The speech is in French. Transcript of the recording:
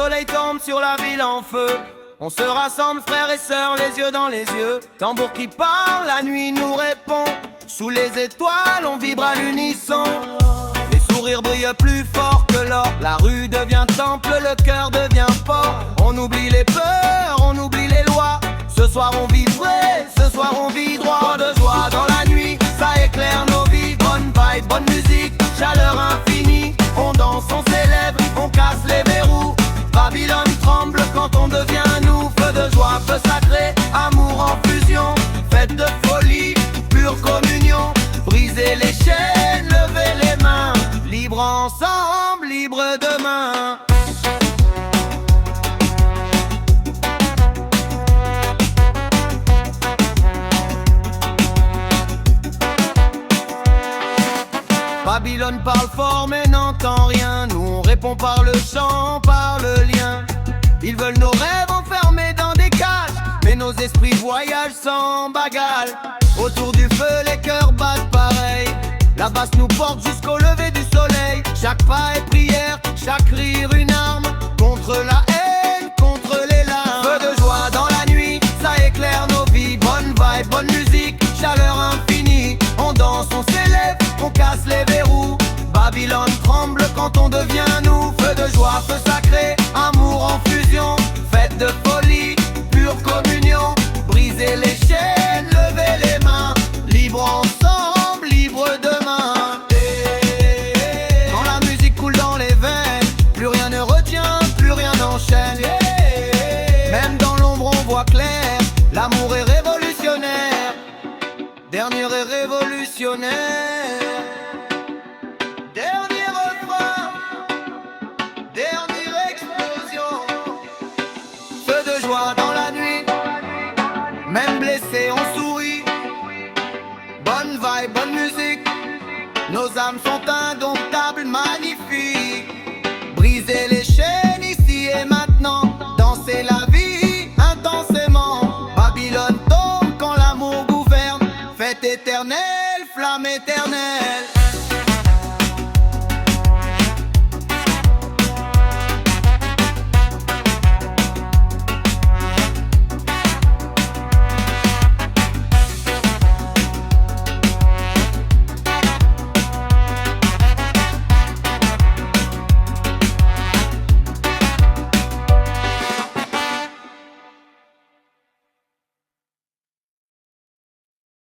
soleil tombe sur la ville en feu, on se rassemble frères et sœurs, les yeux dans les yeux. Tambour qui parle, la nuit nous répond. Sous les étoiles, on vibre à l'unisson. Les sourires brillent plus fort que l'or. La rue devient temple, le cœur devient port. On oublie les peurs, on oublie les lois. Ce soir on vit vrai, ce soir on vit droit. Pas de joie dans la nuit, ça éclaire nos vies. Bonne vibe, bonne musique, chaleur infinie. On danse, on célèbre, on casse les verrous. Babylone tremble quand on devient nous. Feu de joie, feu sacré, amour en fusion. Fête de folie, pure communion. Briser les chaînes, lever les mains. Libre ensemble, libre demain. Babylone parle fort mais n'entend rien. Nous on répond par le chant, par le lien. Ils veulent nos rêves enfermés dans des cages, mais nos esprits voyagent sans bagage. Autour du feu les cœurs battent pareil. La basse nous porte jusqu'au lever du soleil. Chaque pas est prière, chaque rire une arme. Contre la haine, contre les larmes. Feu de joie dans la nuit, ça éclaire nos vies. Bonne vibe, bonne musique, chaleur infinie. On danse, on s'élève, on casse les verrous. Babylone tremble quand on devient nous. Feu de joie, feu sacré, amour en fusion. Fête de folie, pure communion. Briser les chaînes, lever les mains. Libre ensemble, libre demain. Quand la musique coule dans les veines, plus rien ne retient, plus rien n'enchaîne. Même dans l'ombre on voit clair, l'amour est révolutionnaire. Dernier est révolutionnaire. Dernier refrain, dernière explosion. Feu de joie dans la nuit, même blessé on sourit. Bonne vibe, bonne musique, nos âmes sont indomptables, magnifiques. Briser les chaînes ici et maintenant, danser la vie intensément. Babylone tombe quand l'amour gouverne. Fête éternelle, flamme éternelle.